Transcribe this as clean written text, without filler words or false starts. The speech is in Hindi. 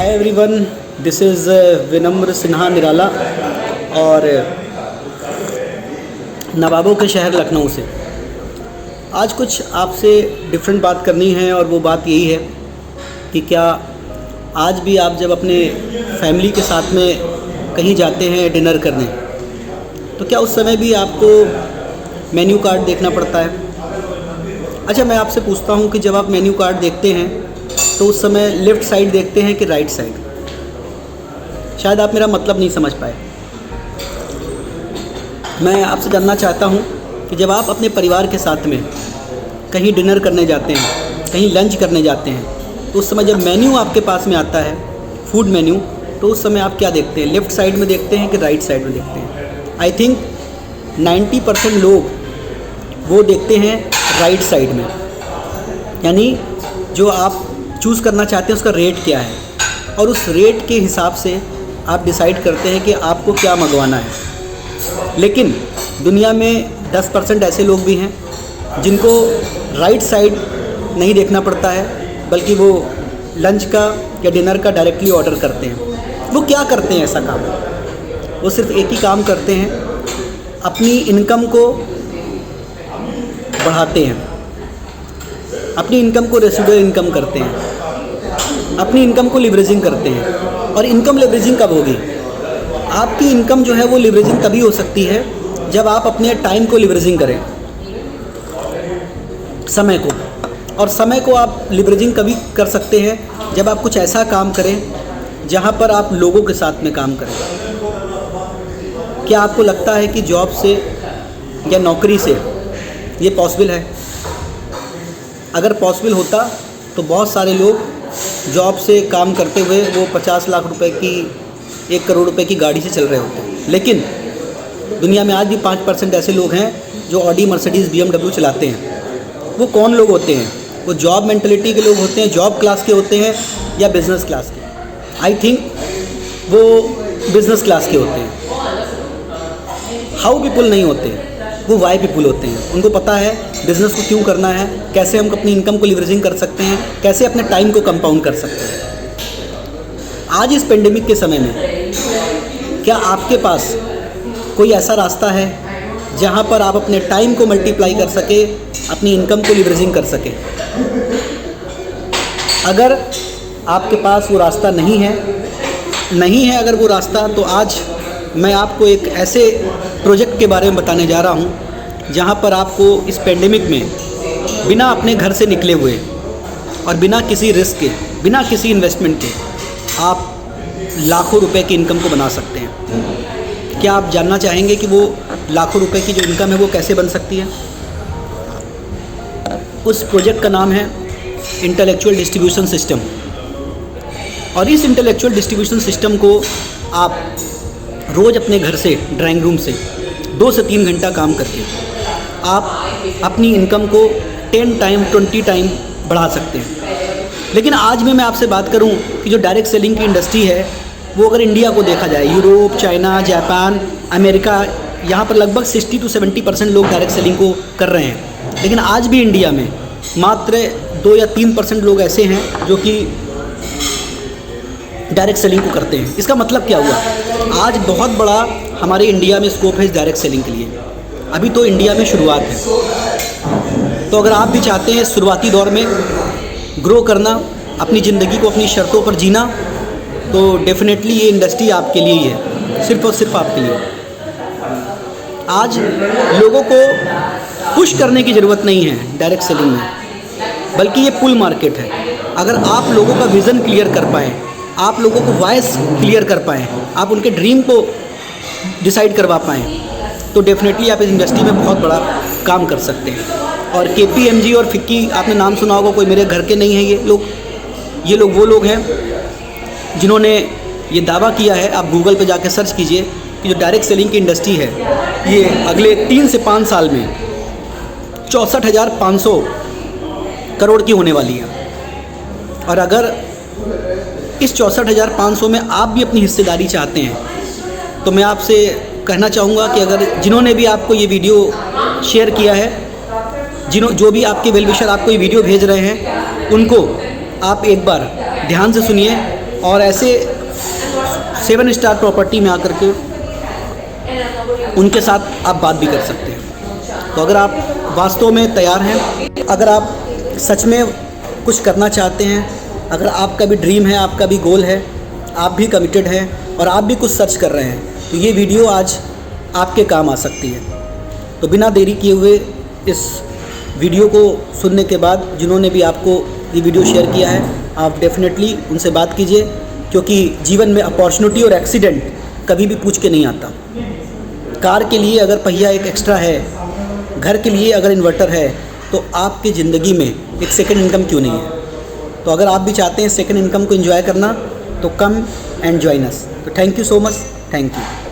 हाय एवरीवन, दिस इज़ विनम्र सिन्हा निराला और नवाबों के शहर लखनऊ से। आज कुछ आपसे डिफरेंट बात करनी है और वो बात यही है कि क्या आज भी आप जब अपने फैमिली के साथ में कहीं जाते हैं डिनर करने, तो क्या उस समय भी आपको मेन्यू कार्ड देखना पड़ता है? अच्छा, मैं आपसे पूछता हूँ कि जब आप मेन्यू कार्ड देखते हैं तो उस समय लेफ़्ट साइड देखते हैं कि राइट साइड? शायद आप मेरा मतलब नहीं समझ पाए। मैं आपसे जानना चाहता हूँ कि जब आप अपने परिवार के साथ में कहीं डिनर करने जाते हैं, कहीं लंच करने जाते हैं, तो उस समय जब मेन्यू आपके पास में आता है, फूड मेन्यू, तो उस समय आप क्या देखते हैं? लेफ़्ट साइड में देखते हैं कि राइट साइड में देखते हैं? आई थिंक 90% लोग वो देखते हैं राइट साइड में। यानी जो आप चूज़ करना चाहते हैं उसका रेट क्या है, और उस रेट के हिसाब से आप डिसाइड करते हैं कि आपको क्या मंगवाना है। लेकिन दुनिया में 10% ऐसे लोग भी हैं जिनको राइट साइड नहीं देखना पड़ता है, बल्कि वो लंच का या डिनर का डायरेक्टली ऑर्डर करते हैं। वो क्या करते हैं ऐसा काम? वो सिर्फ एक ही काम करते हैं, अपनी इनकम को बढ़ाते हैं, अपनी इनकम को रेसिडुअल इनकम करते हैं, अपनी इनकम को लिवरेजिंग करते हैं। और इनकम लिवरेजिंग कब होगी? आपकी इनकम जो है वो लिवरेजिंग तभी हो सकती है जब आप अपने टाइम को लिवरेजिंग करें, समय को। और समय को आप लिवरेजिंग कभी कर सकते हैं जब आप कुछ ऐसा काम करें जहां पर आप लोगों के साथ में काम करें। क्या आपको लगता है कि जॉब से या नौकरी से ये पॉसिबल है? अगर पॉसिबल होता तो बहुत सारे लोग जॉब से काम करते हुए वो 50 लाख रुपए की, 1 करोड़ रुपए की गाड़ी से चल रहे होते। लेकिन दुनिया में आज भी 5% ऐसे लोग हैं जो ऑडी, मर्सिडीज़, BMW चलाते हैं। वो कौन लोग होते हैं? वो जॉब मेंटलिटी के लोग होते हैं, जॉब क्लास के होते हैं या बिज़नेस क्लास के? आई थिंक वो बिज़नेस क्लास के होते हैं। हाउ पीपल नहीं होते, वो वाई पीपल होते हैं। उनको पता है बिज़नेस को क्यों करना है, कैसे हम अपनी इनकम को लिवरेजिंग कर सकते हैं, कैसे अपने टाइम को कंपाउंड कर सकते हैं। आज इस पेंडेमिक के समय में क्या आपके पास कोई ऐसा रास्ता है जहां पर आप अपने टाइम को मल्टीप्लाई कर सके, अपनी इनकम को लिवरेजिंग कर सके? अगर आपके पास वो रास्ता नहीं है अगर वो रास्ता, तो आज मैं आपको एक ऐसे प्रोजेक्ट के बारे में बताने जा रहा हूं जहां पर आपको इस पेंडेमिक में बिना अपने घर से निकले हुए और बिना किसी रिस्क के, बिना किसी इन्वेस्टमेंट के आप लाखों रुपए की इनकम को बना सकते हैं। क्या आप जानना चाहेंगे कि वो लाखों रुपए की जो इनकम है वो कैसे बन सकती है? उस प्रोजेक्ट का नाम है इंटेलेक्चुअल डिस्ट्रीब्यूशन सिस्टम। और इस इंटेलेक्चुअल डिस्ट्रीब्यूशन सिस्टम को आप रोज़ अपने घर से, ड्राइंग रूम से 2 से 3 घंटा काम करके आप अपनी इनकम को 10 टाइम, 20 टाइम बढ़ा सकते हैं। लेकिन आज में मैं आपसे बात करूं कि जो डायरेक्ट सेलिंग की इंडस्ट्री है वो अगर इंडिया को देखा जाए, यूरोप, चाइना, जापान, अमेरिका, यहाँ पर लगभग 60 to 70% लोग डायरेक्ट सेलिंग को कर रहे हैं। लेकिन आज भी इंडिया में मात्र 2 या 3% लोग ऐसे हैं जो कि डायरेक्ट सेलिंग को करते हैं। इसका मतलब क्या हुआ? आज बहुत बड़ा हमारे इंडिया में स्कोप है इस डायरेक्ट सेलिंग के लिए। अभी तो इंडिया में शुरुआत है। तो अगर आप भी चाहते हैं शुरुआती दौर में ग्रो करना, अपनी ज़िंदगी को अपनी शर्तों पर जीना, तो डेफिनेटली ये इंडस्ट्री आपके लिए ही है, सिर्फ और सिर्फ आपके लिए। आज लोगों को पुश करने की ज़रूरत नहीं है डायरेक्ट सेलिंग में, बल्कि ये पुल मार्केट है। अगर आप लोगों का विज़न क्लियर कर पाएँ, आप लोगों को वॉइस क्लियर कर पाएँ, आप उनके ड्रीम को डिसाइड करवा पाएँ, तो डेफिनेटली आप इस इंडस्ट्री में बहुत बड़ा काम कर सकते हैं। और KPMG और फिक्की, आपने नाम सुना होगा, कोई मेरे घर के नहीं है ये लोग वो लोग हैं जिन्होंने ये दावा किया है। आप गूगल पे जाके सर्च कीजिए कि जो डायरेक्ट सेलिंग की इंडस्ट्री है ये अगले 3 से 5 साल में 64,500 करोड़ की होने वाली है। और अगर इस 64,500 में आप भी अपनी हिस्सेदारी चाहते हैं, तो मैं आपसे कहना चाहूँगा कि अगर जिन्होंने भी आपको ये वीडियो शेयर किया है, जो भी आपके वेल विशर आपको ये वीडियो भेज रहे हैं, उनको आप एक बार ध्यान से सुनिए और ऐसे 7 स्टार प्रॉपर्टी में आकर के उनके साथ आप बात भी कर सकते हैं। तो अगर आप वास्तव में तैयार हैं, अगर आप सच में कुछ करना चाहते हैं, अगर आपका भी ड्रीम है, आपका भी गोल है, आप भी कमिटेड हैं और आप भी कुछ सर्च कर रहे हैं, तो ये वीडियो आज आपके काम आ सकती है। तो बिना देरी किए हुए इस वीडियो को सुनने के बाद जिन्होंने भी आपको ये वीडियो शेयर किया है, आप डेफिनेटली उनसे बात कीजिए, क्योंकि जीवन में अपॉर्चुनिटी और एक्सीडेंट कभी भी पूछ के नहीं आता। कार के लिए अगर पहिया एक एक्स्ट्रा है, घर के लिए अगर इन्वर्टर है, तो आपकी ज़िंदगी में एक सेकंड इनकम क्यों नहीं है। तो अगर आप भी चाहते हैं सेकंड इनकम को एंजॉय करना, तो कम एंड जॉइन अस। तो thank you so much, thank you.